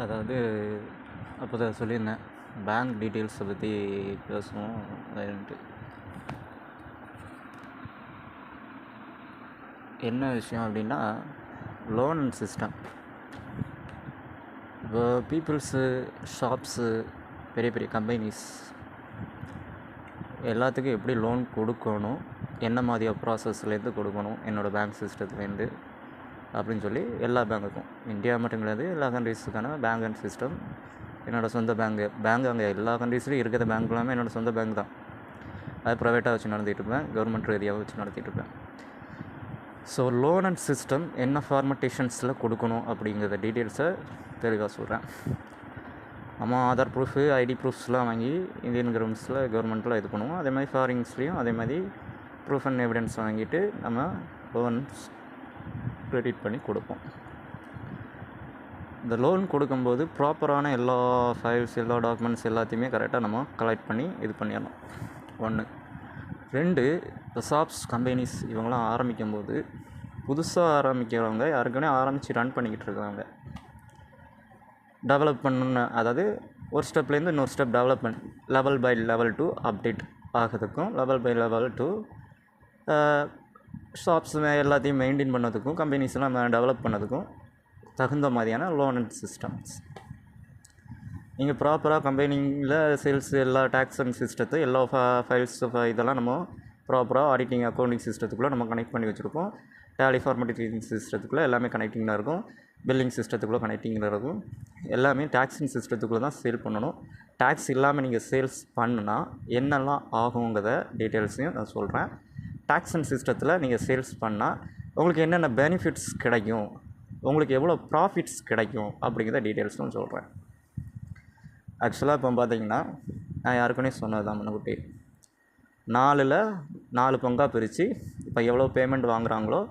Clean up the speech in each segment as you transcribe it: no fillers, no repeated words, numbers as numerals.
அதாவது அப்போ தான் சொல்லியிருந்தேன் பேங்க் டீட்டெயில்ஸை பற்றி பேசுவோம் அப்படின்ட்டு. என்ன விஷயம் அப்படின்னா, லோன் சிஸ்டம். இப்போ பீப்புள்ஸு, ஷாப்ஸு, பெரிய பெரிய கம்பெனிஸ் எல்லாத்துக்கும் எப்படி லோன் கொடுக்கணும், என்ன மாதிரியாக ப்ராசஸ்லேருந்து கொடுக்கணும் என்னோடய பேங்க் சிஸ்டத்துலேருந்து அப்படின்னு சொல்லி எல்லா பேங்குக்கும், இந்தியா மட்டும் கிடையாது, எல்லா கண்ட்ரீஸுக்கான பேங்க் அண்ட் சிஸ்டம் என்னோடய சொந்த பேங்க் அங்கே எல்லா கண்ட்ரீஸ்லையும் இருக்கிற பேங்க் எல்லாமே என்னோடய சொந்த பேங்க் தான். அது ப்ரைவேட்டாக வச்சு நடத்திட்டு இருப்பேன், கவர்மெண்ட் ஏரியாவை வச்சு நடத்திட்டு இருப்பேன். ஸோ லோன் அண்ட் சிஸ்டம் என்ன ஃபார்மட்டேஷன்ஸில் கொடுக்கணும் அப்படிங்கிற டீட்டெயில்ஸை தெளிவாக சொல்கிறேன். நம்ம ஆதார் ப்ரூஃபு, ஐடி ப்ரூஃப்ஸ்லாம் வாங்கி இந்தியன் கவர்மெண்ட்டில் இது பண்ணுவோம். அதே மாதிரி ஃபாரின்ஸ்லேயும் அதே மாதிரி ப்ரூஃப் அண்ட் எவிடன்ஸ் வாங்கிட்டு நம்ம லோன்ஸ் க்ரெடிட் பண்ணி கொடுப்போம். இந்த லோன் கொடுக்கும்போது ப்ராப்பரான எல்லா ஃபைல்ஸ், எல்லா டாக்குமெண்ட்ஸ் எல்லாத்தையுமே கரெக்டாக நம்ம கலெக்ட் பண்ணி இது பண்ணிடணும். 1. 2, இந்த ஷாப்ஸ், கம்பெனிஸ் இவங்களாம் ஆரம்பிக்கும்போது புதுசாக ஆரம்பிக்கிறவங்க யாருக்குமே ஆரம்பித்து ரன் பண்ணிக்கிட்டு இருக்காங்க. டெவலப் பண்ணணுன்னு, அதாவது ஒரு ஸ்டெப்லேருந்து இன்னொரு step development, level by level 2 update ஆகிறதுக்கும், லெவல் பை லெவல் 2 ஷாப்ஸ் எல்லாத்தையும் மெயின்டைன் பண்ணதுக்கும், கம்பெனிஸ்லாம் டெவலப் பண்ணதுக்கும் தகுந்த மாதிரியான லோன் அண்ட் சிஸ்டம்ஸ். நீங்கள் ப்ராப்பராக கம்பெனியில் சேல்ஸ், எல்லா டேக்ஸ் அண்ட் சிஸ்டத்தை, எல்லா ஃபைல்ஸ் இதெல்லாம் நம்ம ப்ராப்பராக ஆடிட்டிங், அக்கௌண்டிங் சிஸ்டத்துக்குள்ளே நம்ம கனெக்ட் பண்ணி வச்சுருப்போம். டேலி ஃபார்மேட்டிங் சிஸ்டத்துக்குள்ளே எல்லாமே கனெக்டிங்கில் இருக்கும், பில்லிங் சிஸ்டத்துக்குள்ளே கனெக்டிங்கில் இருக்கும். எல்லாமே டேக்ஸிங் சிஸ்டத்துக்குள்ளே தான் சேல் பண்ணணும். டேக்ஸ் இல்லாமல் நீங்கள் சேல்ஸ் பண்ணுனா என்னெல்லாம் ஆகுங்கிறத டீட்டெயில்ஸையும் நான் சொல்கிறேன். டேக்ஸ் அண்ட் சிஸ்டத்தில் நீங்கள் சேல்ஸ் பண்ணால் உங்களுக்கு என்னென்ன பெனிஃபிட்ஸ் கிடைக்கும், உங்களுக்கு எவ்வளோ ப்ராஃபிட்ஸ் கிடைக்கும் அப்படிங்கிற டீட்டெயில்ஸும் சொல்கிறேன். ஆக்சுவலாக இப்போ பார்த்தீங்கன்னா, நான் யாருக்குன்னே சொன்னது தான் முன்னக்கூட்டி, 4 பங்காக பிரித்து இப்போ எவ்வளோ பேமெண்ட் வாங்குகிறாங்களோ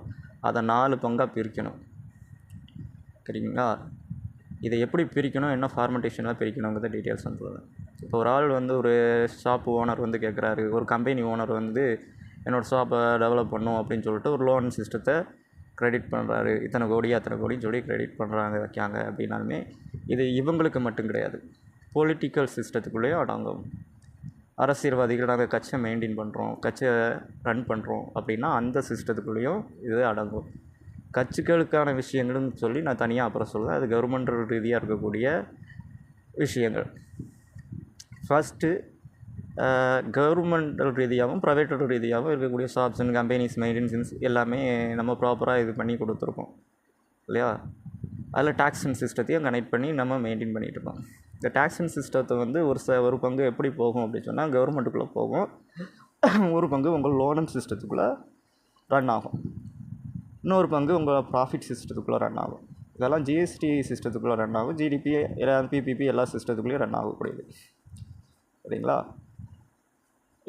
அதை 4 பங்காக பிரிக்கணும். சரிங்களா? இதை எப்படி பிரிக்கணும், என்ன ஃபார்மட்டேஷனில் பிரிக்கணுங்கிறத டீட்டெயில்ஸ் சொல்கிறேன். இப்போ ஒரு ஆள் ஒரு ஷாப் ஓனர் கேட்குறாரு, ஒரு கம்பெனி ஓனர் என்னோடய ஷாப்பை டெவலப் பண்ணும் அப்படின்னு சொல்லிட்டு ஒரு லோன் சிஸ்டத்தை க்ரெடிட் பண்ணுறாரு. இத்தனை கோடின்னு சொல்லி க்ரெடிட் வைக்காங்க அப்படின்னாலுமே இது இவங்களுக்கு மட்டும் கிடையாது, பொலிட்டிக்கல் சிஸ்டத்துக்குள்ளேயும் அடங்கும். அரசியல்வாதிகள் நாங்கள் கட்சியை மெயின்டைன் பண்ணுறோம், கட்சியை ரன் பண்ணுறோம் அப்படின்னா அந்த சிஸ்டத்துக்குள்ளேயும் இது அடங்கும். கட்சிகளுக்கான விஷயங்கள்னு சொல்லி நான் தனியாக அப்புறம் சொல்லுவேன், அது கவர்மெண்ட் ரீதியாக இருக்கக்கூடிய விஷயங்கள். ஃபஸ்ட்டு கவர்மெண்டல் ரீதியாகவும் ப்ரைவேட்டல் ரீதியாகவும் இருக்கக்கூடிய ஷாப்ஸ் அண்ட் கம்பெனிஸ், மெயின்டெனன்ஸ் எல்லாமே நம்ம ப்ராப்பராக இது பண்ணி கொடுத்துருக்கோம் இல்லையா? அதில் டேக்ஸ் அண்ட் சிஸ்டத்தையும் கனெக்ட் பண்ணி நம்ம மெயின்டைன் பண்ணிகிட்டு இருக்கோம். இந்த டேக்ஸ் அண்ட் சிஸ்டத்தை ஒரு பங்கு எப்படி போகும் அப்படின்னு சொன்னால் கவர்மெண்ட்டுக்குள்ளே போகும், ஒரு பங்கு உங்கள் லோன் அண்ட் சிஸ்டத்துக்குள்ளே ரன் ஆகும், இன்னொரு பங்கு உங்கள் ப்ராஃபிட் சிஸ்டத்துக்குள்ளே ரன் ஆகும். இதெல்லாம் ஜிஎஸ்டி சிஸ்டத்துக்குள்ளே ரன் ஆகும், ஜிடிபி, பிபிபி எல்லா சிஸ்டத்துக்குள்ளேயும் ரன் ஆகக்கூடியது. சரிங்களா?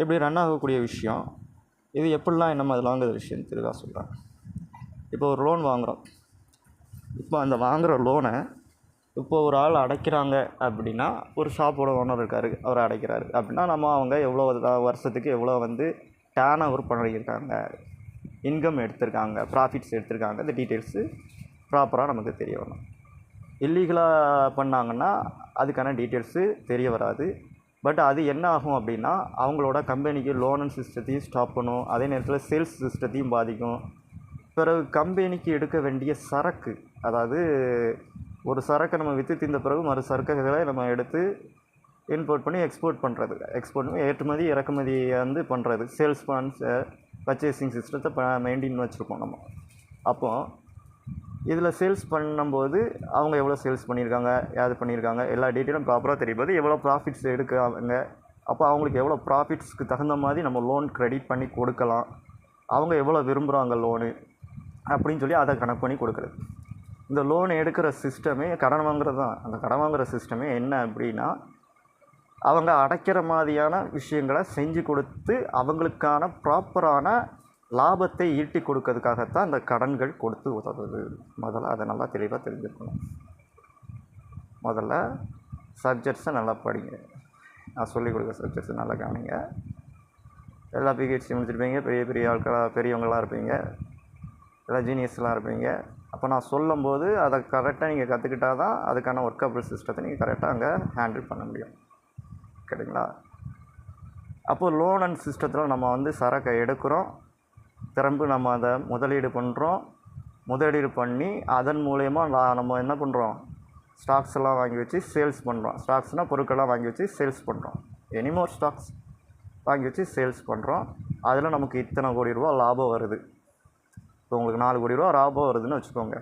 இப்படி ரன் ஆகக்கூடிய விஷயம் இது. எப்படிலாம் என்ன மாதிரிலாங்கிற விஷயம் தெளிவாக சொல்கிறேன். இப்போ ஒரு லோன் வாங்குகிறோம். இப்போ அந்த வாங்குகிற லோனை இப்போ ஒரு ஆள் அடைக்கிறாங்க அப்படின்னா, ஒரு ஷாப்போட ஓனர் இருக்கார், அவர் அடைக்கிறாரு அப்படின்னா நம்ம அவங்க எவ்வளோ வருஷத்துக்கு எவ்வளோ டேர்ன் ஓவர் பண்ணியிருக்காங்க, இன்கம் எடுத்திருக்காங்க, ப்ராஃபிட்ஸ் எடுத்திருக்காங்க, இந்த டீட்டெயில்ஸு ப்ராப்பராக நமக்கு தெரிய வரணும். இல்லீகலாக பண்ணாங்கன்னா அதுக்கான டீட்டெயில்ஸு தெரிய வராது. பட் அது என்ன ஆகும் அப்படின்னா, அவங்களோட கம்பெனிக்கு லோன் அண்ட் சிஸ்டத்தையும் ஸ்டாப் பண்ணும், அதே நேரத்தில் சேல்ஸ் சிஸ்டத்தையும் பாதிக்கும். பிறகு கம்பெனிக்கு எடுக்க வேண்டிய சரக்கு, அதாவது ஒரு சரக்கை நம்ம விற்று தீர்ந்த பிறகு மறு சரக்குகளை நம்ம எடுத்து இம்போர்ட் பண்ணி எக்ஸ்போர்ட் பண்ணி ஏற்றுமதி இறக்குமதி பண்ணுறது, சேல்ஸ் பர்ச்சேசிங் சிஸ்டத்தை மெயின்டைன் வச்சுருக்கோம் நம்ம. அப்போது இதில் சேல்ஸ் பண்ணும்போது அவங்க எவ்வளோ சேல்ஸ் பண்ணியிருக்காங்க, யார் பண்ணியிருக்காங்க, எல்லா டீட்டெயிலும் ப்ராப்பராக தெரியும்போது எவ்வளோ ப்ராஃபிட்ஸ் எடுக்கிறாங்க, அப்போ அவங்களுக்கு எவ்வளோ ப்ராஃபிட்ஸ்க்கு தகுந்த மாதிரி நம்ம லோன் க்ரெடிட் பண்ணி கொடுக்கலாம், அவங்க எவ்வளோ விரும்புகிறாங்க லோனு அப்படின்னு சொல்லி அதை கணக்கு பண்ணி கொடுக்குறது. இந்த லோன் எடுக்கிற சிஸ்டமே கடன் வாங்குறது தான். அந்த கடன் வாங்குகிற சிஸ்டமே என்ன அப்படின்னா, அவங்க அடைக்கிற மாதிரியான விஷயங்களை செஞ்சு கொடுத்து அவங்களுக்கான ப்ராப்பரான லாபத்தை ஈட்டி கொடுக்கறதுக்காகத்தான் இந்த கடன்கள் கொடுத்து உதவுது. முதல்ல அதை நல்லா தெளிவாக தெரிஞ்சுக்கணும். முதல்ல சப்ஜெக்ட்ஸை நல்லா படிங்க, நான் சொல்லிக் கொடுக்குற சப்ஜெக்ட்ஸை நல்லா கவனிங்க. எல்லா பிஹெச்டி முடிச்சிருப்பீங்க, பெரிய பெரிய ஆட்களாக பெரியவங்களாக இருப்பீங்க, எல்லாம் ஜீனியஸ்லாம் இருப்பீங்க. அப்போ நான் சொல்லும்போது அதை கரெக்டாக நீங்கள் கற்றுக்கிட்டால் தான் அதுக்கான ஒர்க்கபிள் சிஸ்டத்தை நீங்கள் கரெக்டாக அங்கே ஹேண்டில் பண்ண முடியும். சரிங்களா? அப்போது லோன் அண்ட் சிஸ்டத்தில் நம்ம வந்து சரக்கை எடுக்கிறோம், திரும்ப நம்ம அதை முதலீடு பண்ணுறோம், முதலீடு பண்ணி அதன் மூலயமா நம்ம என்ன பண்ணுறோம், ஸ்டாக்ஸ் எல்லாம் வாங்கி வச்சு சேல்ஸ் பண்ணுறோம். ஸ்டாக்ஸ்னால் பொருட்கள்லாம் வாங்கி வச்சு சேல்ஸ் பண்ணுறோம். எனிமோர் ஸ்டாக்ஸ் வாங்கி வச்சு சேல்ஸ் பண்ணுறோம். அதில் நமக்கு இத்தனை கோடி ரூபா லாபம் வருது. இப்போ உங்களுக்கு 4 கோடி ரூபா லாபம் வருதுன்னு வச்சுக்கோங்க.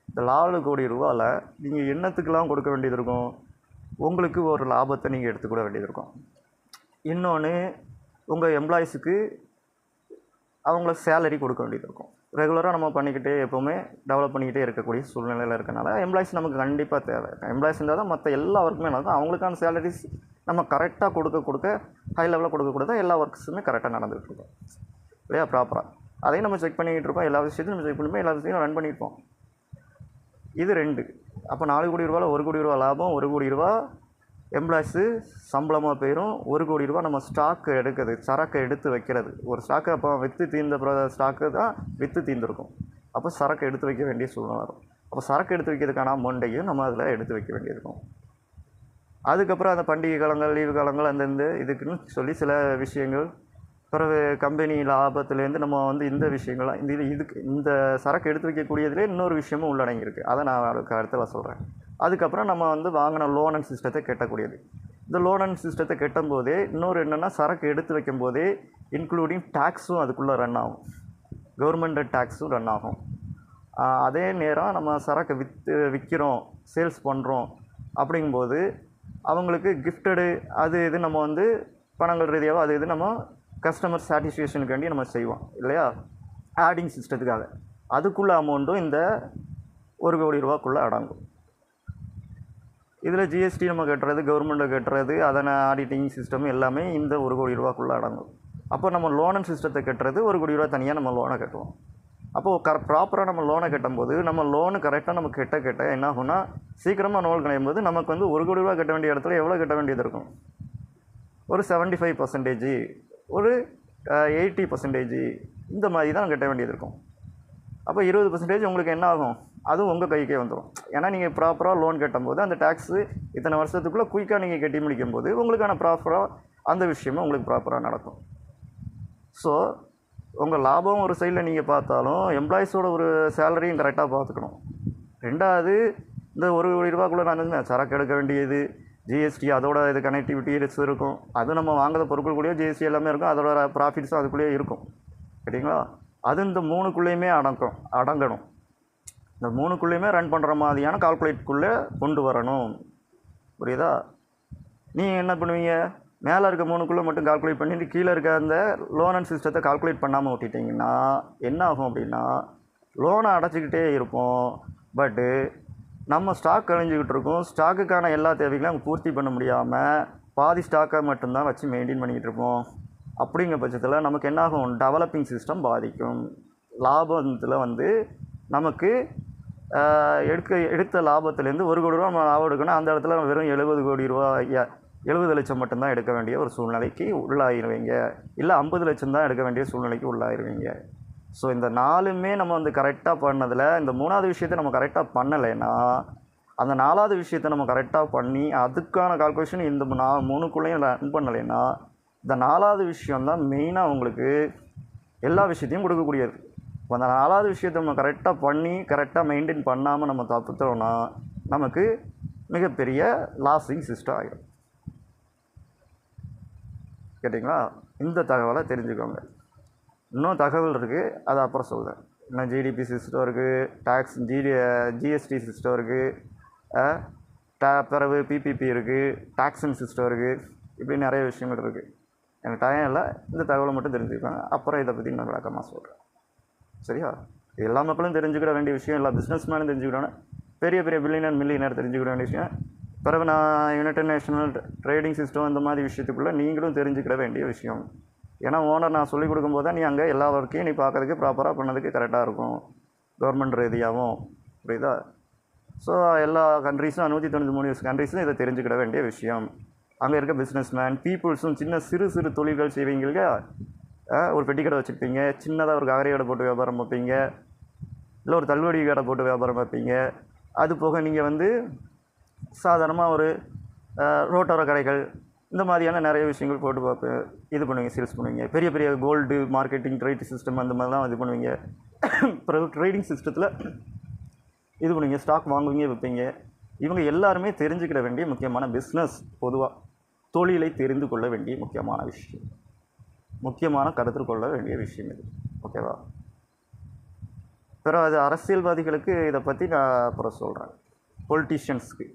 இந்த 4 கோடி ரூபாவில் நீங்கள் என்னத்துக்கெல்லாம் கொடுக்க வேண்டியது இருக்கும்? உங்களுக்கு ஒரு லாபத்தை நீங்கள் எடுத்துக்கூட வேண்டியது இருக்கும். இன்னொன்று, உங்கள் எம்ப்ளாயீஸுக்கு அவங்கள சேலரி கொடுக்க வேண்டியது இருக்கும். ரெகுலராக நம்ம பண்ணிக்கிட்டே எப்போவுமே டெவலப் பண்ணிக்கிட்டே இருக்கக்கூடிய சூழ்நிலையில் இருக்கனால எம்ப்ளாயீஸ் நமக்கு கண்டிப்பாக தேவை. எம்ப்ளாயீஸ் இருந்தால் தான் மற்ற எல்லா ஒர்க்குமே நடக்கும். அவங்களுக்கான சேலரிஸ் நம்ம கரெக்டாக கொடுக்க ஹை லெவலில் கொடுக்க எல்லா ஒர்க்ஸுமே கரெக்டாக நடந்துகிட்ருக்கோம் இல்லையா, ப்ராப்பராக. அதையும் நம்ம செக் பண்ணிக்கிட்டு இருக்கோம். எல்லா விஷயத்தையும் நம்ம செக் பண்ணிப்போம், எல்லா விஷயத்தையும் ரன் பண்ணியிருப்போம். இது 2. அப்போ 4 கோடி ரூபாவில் 1 கோடி ரூபா லாபம், 1 கோடி ரூபா எம்ப்ளாய்ஸு சம்பளமாக போயிடும். 1 கோடி ரூபா நம்ம ஸ்டாக்கு எடுக்கிறது, சரக்கை எடுத்து வைக்கிறது. ஒரு ஸ்டாக்கு அப்போ விற்று தீர்ந்த ஸ்டாக்கு தான் விற்று தீர்ந்துருக்கும். அப்போ சரக்கு எடுத்து வைக்க வேண்டிய சூழ்நிலை வரும். அப்போ சரக்கு எடுத்து வைக்கிறதுக்கான அமௌண்ட்டையும் நம்ம அதில் எடுத்து வைக்க வேண்டியிருக்கும். அதுக்கப்புறம் அந்த பண்டிகை காலங்கள், லீவு காலங்கள், அந்தந்த இதுக்குன்னு சொல்லி சில விஷயங்கள், பிறகு கம்பெனி லாபத்துலேருந்து நம்ம வந்து இந்த விஷயங்கள்லாம் இந்த சரக்கு எடுத்து வைக்கக்கூடியதுலேயே இன்னொரு விஷயமும் உள்ளடங்கியிருக்கு. அதை நான் அடுத்தல சொல்கிறேன். அதுக்கப்புறம் நம்ம வந்து வாங்கின லோன் அண்ட் சிஸ்டத்தை கட்டக்கூடியது. இந்த லோன் அண்ட் சிஸ்டத்தை கட்டும் போதே இன்னொரு என்னென்னா, சரக்கு எடுத்து வைக்கும் போதே இன்க்ளூடிங் டேக்ஸும் அதுக்குள்ளே ரன் ஆகும், கவர்மெண்ட் டேக்ஸும் ரன் ஆகும். அதே நேரம் நம்ம சரக்கு விற்கிறோம், சேல்ஸ் பண்ணுறோம் அப்படிங்கும்போது அவங்களுக்கு கிஃப்டடு அது இது நம்ம வந்து பணங்கள் ரீதியாக அது இது நம்ம கஸ்டமர் சாட்டிஸ்ஃபேக்ஷனுக்காண்டி நம்ம செய்வோம் இல்லையா, ஆடிங் சிஸ்டத்துக்காக. அதுக்குள்ள அமௌண்ட்டும் இந்த 1 கோடி ரூபாக்குள்ளே அடங்கும். இதில் ஜிஎஸ்டி நம்ம கட்டுறது, கவர்மெண்ட்டை கட்டுறது, அதனை ஆடிட்டிங் சிஸ்டம் எல்லாமே இந்த 1 கோடி ரூபாக்குள்ளே அடங்கும். அப்போ நம்ம லோன் அண்ட் சிஸ்டத்தை கட்டுறது 1 கோடி ரூபா தனியாக நம்ம லோனை கட்டுவோம். அப்போது ப்ராப்பராக நம்ம லோனை கட்டும்போது நம்ம லோனு கரெக்டாக நம்ம கட்ட என்ன ஆகும்னா, சீக்கிரமாக லோன் கிடையும் போது நமக்கு வந்து 1 கோடி ரூபா கட்ட வேண்டிய இடத்துல எவ்வளோ கட்ட வேண்டியது இருக்கும்? ஒரு 75%, ஒரு 80% இந்த மாதிரி தான் கட்ட வேண்டியது இருக்கும். அப்போ 20% உங்களுக்கு என்ன ஆகும்? அதுவும் உங்கள் கைக்கே வந்துடும். ஏன்னா நீங்கள் ப்ராப்பராக லோன் கட்டும்போது அந்த டேக்ஸு இத்தனை வருஷத்துக்குள்ளே குயிக்காக நீங்கள் கட்டி முடிக்கும் போது உங்களுக்கான ப்ராப்பராக அந்த விஷயமும் உங்களுக்கு ப்ராப்பராக நடக்கும். ஸோ உங்கள் லாபம் ஒரு சைடில் நீங்கள் பார்த்தாலும் எம்ப்ளாயீஸோட ஒரு சேலரியும் கரெக்டாக பார்த்துக்கணும். 2வது, இந்த 1 கோடி ரூபாக்குள்ளே நான் சரக்கு எடுக்க வேண்டியது, ஜிஎஸ்டி அதோட இது கனெக்டிவிட்டிஸ் இருக்கும். அது நம்ம வாங்குற பொருட்களுக்குள்ளேயே ஜிஎஸ்டி எல்லாமே இருக்கும், அதோட ப்ராஃபிட்ஸும் அதுக்குள்ளேயே இருக்கும். சரிங்களா? அது இந்த 3க்குள்ளேயுமே அடங்கணும். இந்த 3க்குள்ளேயுமே ரன் பண்ணுற மாதிரியான கால்குலேட்டுக்குள்ளே கொண்டு வரணும். புரியுதா? நீங்கள் என்ன பண்ணுவீங்க, மேலே இருக்க 3க்குள்ளே மட்டும் கால்குலேட் பண்ணிட்டு கீழே இருக்க அந்த லோன் அண்ட் சிஸ்டத்தை கால்குலேட் பண்ணாமல் விட்டுட்டிங்கன்னா என்ன ஆகும் அப்படின்னா, லோனை அடைச்சிக்கிட்டே இருப்போம், பட்டு நம்ம ஸ்டாக் கழிஞ்சிக்கிட்டு இருக்கோம். ஸ்டாக்குக்கான எல்லா தேவைகளையும் அங்கே பூர்த்தி பண்ண முடியாமல் பாதி ஸ்டாக்கை மட்டும்தான் வச்சு மெயின்டைன் பண்ணிக்கிட்டு இருப்போம். அப்படிங்கிற பட்சத்தில் நமக்கு என்ன ஆகும்? டெவலப்பிங் சிஸ்டம் பாதிக்கும். லாபத்தில் வந்து நமக்கு எடுத்த லாபத்துலேருந்து 1 கோடி ரூபா நம்ம லாபம் எடுக்கணும், அந்த இடத்துல வெறும் 70 கோடி ரூபா 70 லட்சம் மட்டும்தான் எடுக்க வேண்டிய ஒரு சூழ்நிலைக்கு உள்ளாயிருவீங்க. இல்லை 50 லட்சம் தான் எடுக்க வேண்டிய சூழ்நிலைக்கு உள்ளாயிருவீங்க. ஸோ இந்த 4மே நம்ம வந்து கரெக்டாக பண்ணதில் இந்த 3வது விஷயத்தை நம்ம கரெக்டாக பண்ணலைன்னா, அந்த 4வது விஷயத்தை நம்ம கரெக்டாக பண்ணி அதுக்கான கால்குலேஷன் இந்த 3க்குள்ளேயும் ரன் பண்ணலைன்னா, இந்த 4வது விஷயந்தான் மெயினாக உங்களுக்கு எல்லா விஷயத்தையும் கொடுக்கக்கூடியது. இப்போ அந்த 4வது விஷயத்தை நம்ம கரெக்டாக பண்ணி கரெக்டாக மெயின்டைன் பண்ணாமல் நம்ம தப்புத்தோம்னா நமக்கு மிகப்பெரிய லாஸிங் சிஸ்டம் ஆகிடும். கேட்டிங்களா? இந்த தகவலை தெரிஞ்சுக்கோங்க. இன்னும் தகவல் இருக்குது, அதை அப்புறம் சொல்கிறேன். இன்னும் ஜிடிபி சிஸ்டம் இருக்குது, டேக்ஸ் ஜிஎஸ்டி சிஸ்டம் இருக்குது, பிறகு பிபிபி இருக்குது, டாக்ஸின் சிஸ்டம் இருக்குது, இப்படி நிறைய விஷயங்கள் இருக்குது. எனக்கு டைம் இல்லை, இந்த தகவலை மட்டும் தெரிஞ்சுக்கோங்க. அப்புறம் இதை பற்றி நான் விளக்கமாக சொல்கிறேன். சரியா? எல்லா மக்களும் தெரிஞ்சுக்கிட வேண்டிய விஷயம், எல்லா பிஸ்னஸ் மேனும் தெரிஞ்சுக்கிடணும், பெரிய பெரிய மில்லியனர் தெரிஞ்சுக்கிட வேண்டிய விஷயம். பிறகு நான் யுனைடெட் நேஷனல் ட்ரேடிங் சிஸ்டம் இந்த மாதிரி விஷயத்துக்குள்ளே நீங்களும் தெரிஞ்சுக்கிட வேண்டிய விஷயம். ஏன்னா ஓனர் நான் சொல்லிக் கொடுக்கும்போது தான் நீ அங்கே எல்லா ஒர்க்கையும் நீ பார்க்கறதுக்கு ப்ராப்பராக பண்ணதுக்கு கரெக்டாக இருக்கும், கவர்மெண்ட் ரீதியாகவும். புரியுதா? ஸோ எல்லா கண்ட்ரீஸும் 193 கண்ட்ரீஸும் இதை தெரிஞ்சுக்கிட வேண்டிய விஷயம். அங்கே இருக்க பிஸ்னஸ் மேன் பீப்புள்ஸும் சிறு தொழில்கள் செய்வீங்க. ஒரு பெட்டி கடை வச்சுருப்பீங்க, சின்னதாக ஒரு காய்கறி கடை போட்டு வியாபாரம் வைப்பீங்க, இல்லை ஒரு தள்ளுவடி கடை போட்டு வியாபாரம் பார்ப்பீங்க. அது போக நீங்கள் வந்து சாதாரணமாக ஒரு ரோட்டோர கடைகள் இந்த மாதிரியான நிறைய விஷயங்கள் போட்டு பார்ப்பேன். இது பண்ணுவீங்க, சேல்ஸ் பண்ணுவீங்க. பெரிய பெரிய கோல்டு மார்க்கெட்டிங் ட்ரேட் சிஸ்டம் அந்த மாதிரிலாம் இது பண்ணுவீங்க. பிறகு ட்ரேடிங் சிஸ்டத்தில் இது பண்ணுவீங்க, ஸ்டாக் வாங்குவீங்க, விற்பீங்க. இவங்க எல்லாருமே தெரிஞ்சுக்கிட வேண்டிய முக்கியமான பிஸ்னஸ், பொதுவாக தொழிலை தெரிந்து கொள்ள வேண்டிய முக்கியமான விஷயம், முக்கியமான கருத்தில் கொள்ள வேண்டிய விஷயம் இது. ஓகேவா? பிறகு அது அரசியல்வாதிகளுக்கு இதை பற்றி நான் அப்புறம் சொல்கிறேன். பொலிட்டீஷியன்ஸுக்கு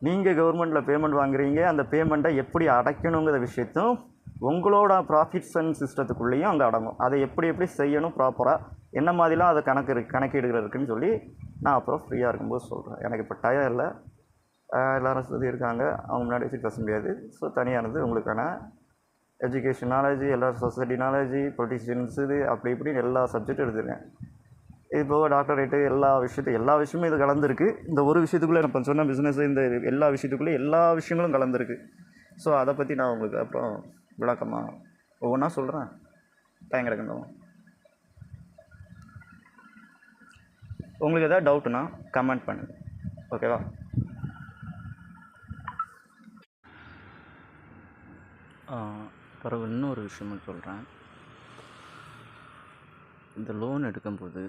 நீங்கள் கவர்மெண்ட்டில் பேமெண்ட் வாங்குறீங்க, அந்த பேமெண்ட்டை எப்படி அடைக்கணுங்கிற விஷயத்தும் உங்களோட ப்ராஃபிட்ஸ் அண்ட் சிஸ்டத்துக்குள்ளேயும் அங்கே அடங்கும். அதை எப்படி செய்யணும் ப்ராப்பராக, என்ன மாதிரிலாம் அதை கணக்கெடுக்கிற இருக்குன்னு சொல்லி நான் அப்புறம் ஃப்ரீயாக இருக்கும்போது சொல்கிறேன். எனக்கு இப்போ டயம் இல்லை, எல்லோரும் சொல்லியிருக்காங்க, அவங்க முன்னாடி வச்சு பேச முடியாது. ஸோ தனியானது உங்களுக்கான எஜுகேஷன் நாலேஜ், எல்லா சொசைட்டி நாலேஜ், பொலிட்டிஷியன்ஸ், இது அப்படி இப்படின்னு எல்லா சப்ஜெக்டும் எடுத்துருக்கேன். இது போக டாக்டரேட்டு எல்லா விஷயமும் இது கலந்துருக்கு. இந்த ஒரு விஷயத்துக்குள்ளே நான் சொன்ன பிஸ்னஸ், இந்த எல்லா விஷயத்துக்குள்ளே எல்லா விஷயங்களும் கலந்துருக்கு. ஸோ அதை பற்றி நான் உங்களுக்கு அப்புறம் விளக்கமாக ஒவ்வொன்றா சொல்கிறேன். டைம் கிடக்கணும். உங்களுக்கு எதாவது டவுட்டுனா கமெண்ட் பண்ணுங்கள். ஓகேவா? பிறகு இன்னொரு விஷயமும் சொல்கிறேன். இந்த லோன் எடுக்கும்போது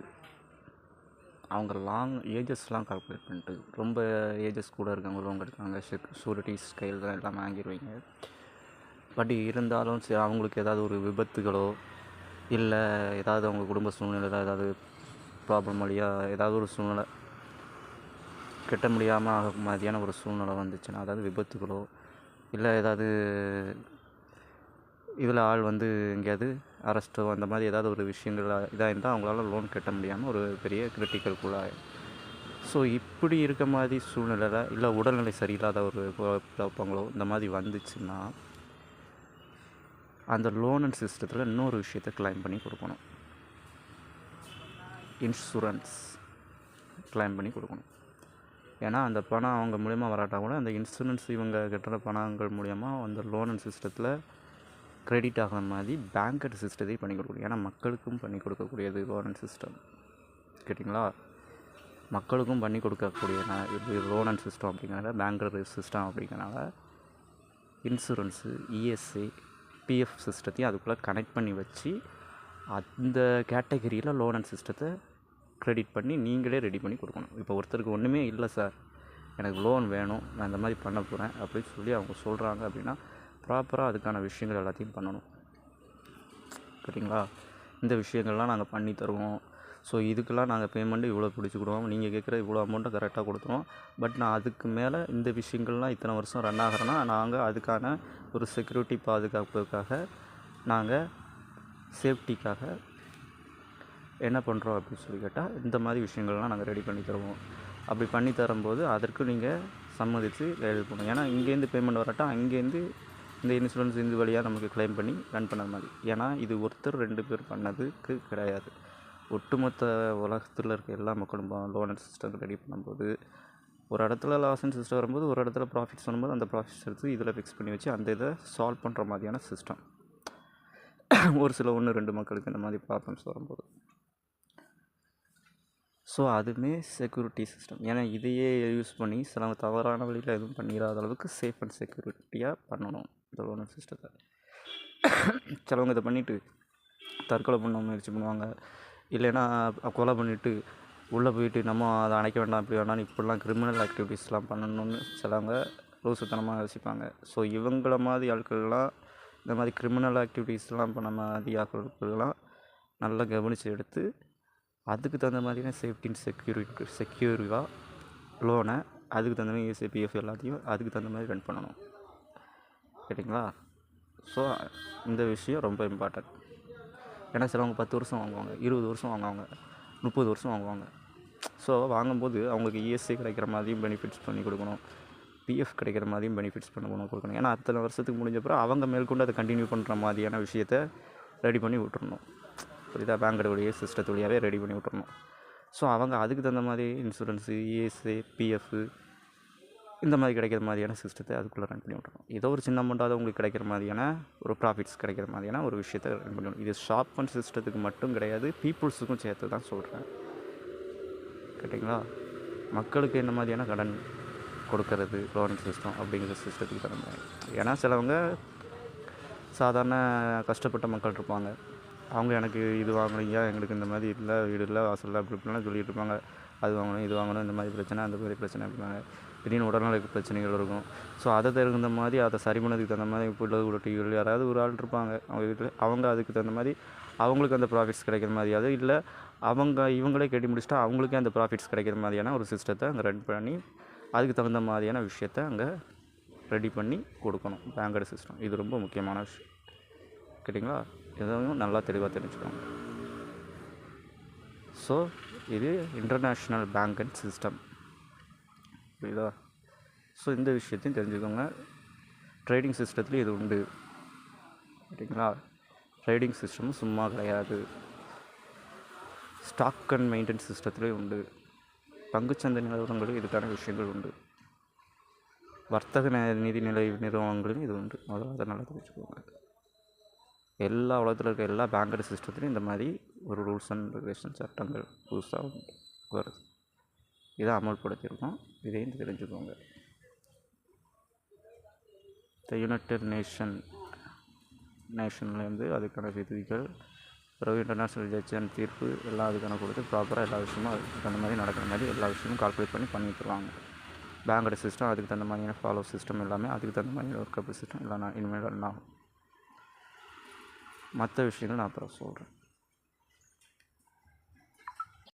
அவங்க லாங் ஏஜஸ்லாம் கால்குலேட் பண்ணிட்டு, ரொம்ப ஏஜஸ் கூட இருக்கவங்க லோன் எடுக்காங்க, ஷூரிட்டிஸ் கையில் தான் எல்லாம் வாங்கிடுவீங்க. பட் இருந்தாலும் சரி, அவங்களுக்கு ஏதாவது ஒரு விபத்துகளோ இல்லை ஏதாவது அவங்க குடும்ப சூழ்நிலையில் ஏதாவது ப்ராப்ளம் வழியாக ஏதாவது ஒரு சூழ்நிலை கட்ட முடியாமல் ஆக மாதிரியான ஒரு சூழ்நிலை வந்துச்சுன்னா, அதாவது விபத்துகளோ இல்லை ஏதாவது இதில் ஆள் வந்து எங்கேயாவது அரெஸ்ட்டோ அந்த மாதிரி ஏதாவது ஒரு விஷயங்கள் இதாக இருந்தால் அவங்களால லோன் கட்ட முடியாமல் ஒரு பெரிய கிரிட்டிக்கல்குள்ளாக. ஸோ இப்படி இருக்க மாதிரி சூழ்நிலையில் இல்லை உடல்நிலை சரியில்லாத ஒரு குழப்பங்களோ இந்த மாதிரி வந்துச்சுன்னா, அந்த லோன் அண்ட் சிஸ்டத்தில் இன்னொரு விஷயத்தை கிளைம் பண்ணி கொடுக்கணும். இன்சூரன்ஸ் கிளைம் பண்ணி கொடுக்கணும். ஏன்னா அந்த பணம் அவங்க மூலிமா வராட்டா கூட அந்த இன்சூரன்ஸ் இவங்க கட்டுற பணங்கள் மூலிமா அந்த லோன் அண்ட் சிஸ்டத்தில் கிரெடிட் ஆகிற மாதிரி பேங்கட் சிஸ்டத்தையும் பண்ணி கொடுக்கணும். ஏன்னா மக்களுக்கும் பண்ணி கொடுக்கக்கூடியது லோன் அண்ட் சிஸ்டம். கேட்டிங்களா? மக்களுக்கும் பண்ணி கொடுக்கக்கூடிய இது லோன் அண்ட் சிஸ்டம் அப்படிங்கிறனால, பேங்கர் சிஸ்டம் அப்படிங்கிறனால இன்சூரன்ஸு, இஎஸ்ஐ, பிஎஃப் சிஸ்டத்தையும் அதுக்குள்ளே கனெக்ட் பண்ணி வச்சு அந்த கேட்டகரியில் லோன் அண்ட் சிஸ்டத்தை க்ரெடிட் பண்ணி நீங்களே ரெடி பண்ணி கொடுக்கணும். இப்போ ஒருத்தருக்கு ஒன்றுமே இல்லை சார், எனக்கு லோன் வேணும், நான் இந்த மாதிரி பண்ண போகிறேன் அப்படின்னு சொல்லி அவங்க சொல்கிறாங்க அப்படின்னா, ப்ராப்பராக அதுக்கான விஷயங்கள் எல்லாத்தையும் பண்ணணும். சரிங்களா? இந்த விஷயங்கள்லாம் நாங்கள் பண்ணி தருவோம். ஸோ இதுக்கெல்லாம் நாங்கள் பேமெண்ட்டு இவ்வளோ பிடிச்சிக்கிடுவோம், நீங்கள் கேட்குற இவ்வளோ அமௌண்ட்டை கரெக்டாக கொடுத்துருவோம். பட் நான் அதுக்கு மேலே இந்த விஷயங்கள்லாம் இத்தனை வருஷம் ரன் ஆகிறேன்னா நாங்கள் அதுக்கான ஒரு செக்யூரிட்டி பாதுகாப்புக்காக நாங்கள் சேஃப்டிக்காக என்ன பண்ணுறோம் அப்படின்னு சொல்லி கேட்டால், இந்த மாதிரி விஷயங்கள்லாம் நாங்கள் ரெடி பண்ணி தருவோம். அப்படி பண்ணி தரும்போது அதற்கு நீங்கள் சம்மதித்து எழுதி போகணும். ஏன்னா இங்கேருந்து பேமெண்ட் வரட்டா அங்கேருந்து இந்த இன்சூரன்ஸ் இந்த வழியாக நமக்கு கிளைம் பண்ணி ரன் பண்ண மாதிரி. ஏன்னா இது ஒருத்தர் 2 பேர் பண்ணதுக்கு கிடையாது. ஒட்டுமொத்த உலகத்தில் இருக்க எல்லா மக்களும் லோன் அண்ட் சிஸ்டம் ரெடி பண்ணும்போது ஒரு இடத்துல லாஸ் அண்ட் சிஸ்டம் வரும்போது, ஒரு இடத்துல ப்ராஃபிட்ஸ் வரும்போது அந்த ப்ராஃபிட்ஸ் எடுத்து இதில் ஃபிக்ஸ் பண்ணி வச்சு அந்த இதை சால்வ் பண்ணுற மாதிரியான சிஸ்டம். ஒரு சில 1-2 மக்களுக்கு இந்த மாதிரி ப்ராப்ளம்ஸ் வரும்போது, ஸோ அதுவுமே செக்யூரிட்டி சிஸ்டம். ஏன்னா இதையே யூஸ் பண்ணி சில தவறான வழியில் எதுவும் பண்ணிடாத அளவுக்கு சேஃப் அண்ட் செக்யூரிட்டியாக பண்ணணும் இந்த லோன் அண்ட் சிஸ்டத்தை. சிலவங்க இதை பண்ணிவிட்டு தற்கொலை பண்ண முயற்சி பண்ணுவாங்க, இல்லைன்னா கொலை பண்ணிவிட்டு உள்ளே போயிட்டு நம்ம அதை அணைக்க வேண்டாம் இப்படி வேண்டாம்னு இப்படிலாம் கிரிமினல் ஆக்டிவிட்டீஸ்லாம் பண்ணணும்னு சிலவங்க லூசுத்தனமாக யோசிப்பாங்க. ஸோ இவங்கள மாதிரி ஆட்கள்லாம் இந்த மாதிரி கிரிமினல் ஆக்டிவிட்டீஸ்லாம் பண்ண மாதிரி ஆட்கள்லாம் நல்லா கவனித்து எடுத்து அதுக்கு தகுந்த மாதிரியான சேஃப்டின் செக்யூரிவாக லோனை அதுக்கு தகுந்த மாதிரி ESIPF எல்லாத்தையும் அதுக்கு தகுந்த மாதிரி ரன் பண்ணணும். கேட்டிங்களா? ஸோ இந்த விஷயம் ரொம்ப இம்பார்ட்டன்ட். ஏன்னா சிலவங்க 10 வருஷம் வாங்குவாங்க, 20 வருஷம் வாங்குவாங்க, 30 வருஷம் வாங்குவாங்க. ஸோ வாங்கும்போது அவங்களுக்கு ESI கிடைக்கிற மாதிரியும் பெனிஃபிட்ஸ் பண்ணி கொடுக்கணும், PF கிடைக்கிற மாதிரியும் பெனிஃபிட்ஸ் கொடுக்கணும். ஏன்னா அத்தனை வருஷத்துக்கு முடிஞ்சப்பறம் அவங்க மேற்கொண்டு அதை கண்டினியூ பண்ணுற மாதிரியான விஷயத்தை ரெடி பண்ணி விட்டுறணும். புரியுதா? பேங்கோட வழியே சிஸ்டத்து வழியாகவே ரெடி பண்ணி விட்டுறணும். ஸோ அவங்க அதுக்கு தகுந்த மாதிரி இன்சூரன்ஸு, ESI, PF இந்த மாதிரி கிடைக்கிற மாதிரியான சிஸ்டத்தை அதுக்குள்ளே ரன் பண்ணி விட்றணும். ஏதோ ஒரு சின்ன அமௌண்ட்டாவது உங்களுக்கு கிடைக்கிற மாதிரியான ஒரு ப்ராஃபிட்ஸ் கிடைக்கிற மாதிரியான ஒரு விஷயத்தை ரன் பண்ணி விடணும். இது ஷாப் அண்ட் சிஸ்டத்துக்கு மட்டும் கிடையாது, பீப்புள்ஸுக்கும் சேர்த்து தான் சொல்கிறேன். கேட்டிங்களா? மக்களுக்கு என்ன மாதிரியான கடன் கொடுக்கறது லோன் சிஸ்டம் அப்படிங்கிற சிஸ்டத்துக்கு தகுந்த மாதிரி. ஏன்னா சிலவங்க சாதாரண கஷ்டப்பட்ட மக்கள் இருப்பாங்க. அவங்க எனக்கு இது வாங்குறீங்க, எங்களுக்கு இந்த மாதிரி இல்லை, வீடு இல்லை, வாசல் இல்லை அப்படி இப்படிலாம் சொல்லிட்டு இருப்பாங்க. அது வாங்கணும், இது வாங்கணும், இந்த மாதிரி பிரச்சனை, அந்த மாதிரி பிரச்சனை அப்படின்னாங்க. திடீர்னு உடல்நல பிரச்சனைகள் இருக்கும். ஸோ அதை தகுந்த மாதிரி அதை சரி பண்ணதுக்கு தகுந்த மாதிரி இப்போ டிவிகள் யாராவது ஒரு ஆள் இருப்பாங்க அவங்க வீட்டில். அவங்க அதுக்கு தகுந்த மாதிரி அவங்களுக்கு அந்த ப்ராஃபிட்ஸ் கிடைக்கிற மாதிரியாவது, இல்லை இவங்களே கட்டி முடிச்சுட்டா அவங்களுக்கே அந்த ப்ராஃபிட்ஸ் கிடைக்கிற மாதிரியான ஒரு சிஸ்டத்தை அங்கே ரன் பண்ணி அதுக்கு தகுந்த மாதிரியான விஷயத்தை அங்கே ரெடி பண்ணி கொடுக்கணும். பேங்கோட சிஸ்டம் இது ரொம்ப முக்கியமான விஷயம். கேட்டிங்களா? எதுவும் நல்லா தெளிவாக தெரிஞ்சுக்கோங்க. ஸோ இது இன்டர்நேஷ்னல் பேங்க் அண்ட் சிஸ்டம், புரியுதா? ஸோ இந்த விஷயத்தையும் தெரிஞ்சுக்கோங்க. ட்ரேடிங் சிஸ்டத்துலேயும் இது உண்டு. சரிங்களா? ட்ரேடிங் சிஸ்டமும் சும்மா கிடையாது. ஸ்டாக் அண்ட் மெயின்டெனன்ஸ் சிஸ்டத்துலேயும் உண்டு. பங்குச்சந்தை நிறுவனங்களும் இதுக்கான விஷயங்கள் உண்டு. வர்த்தக நிதிநிலை நிறுவனங்களும் இது உண்டு. முதல்ல அதை நல்லா தெரிஞ்சுக்கோங்க. எல்லா உலகத்தில் இருக்க எல்லா பேங்கோட சிஸ்டத்துலையும் இந்த மாதிரி ஒரு ரூல்ஸ் அண்ட் ரெகுலேஷன் சட்டங்கள் புதுசாக வருது. இதை அமல்படுத்தியிருக்கோம். இதையும் தெரிஞ்சுக்கோங்க. யுனைடெட் நேஷன்லேருந்து அதுக்கான விதிகள், பிறகு இன்டர்நேஷ்னல் ஜட்ஜன் தீர்ப்பு எல்லாம் அதுக்கான கொடுத்து ப்ராப்பராக எல்லா விஷயமும் அதுக்கு தகுந்த மாதிரி நடக்கிற மாதிரி எல்லா விஷயமும் கால்குலேட் பண்ணி பண்ணிட்டுருவாங்க. பேங்கோட சிஸ்டம் அதுக்கு தகுந்த மாதிரியான ஃபாலோ சிஸ்டம் எல்லாமே அதுக்கு தகுந்த மாதிரி ஒர்க்கபிள் சிஸ்டம் எல்லாம் நான் இனிமேல் ரன் ஆகும். மற்ற விஷயங்கள் நான் அப்புறம் சொல்கிறேன்.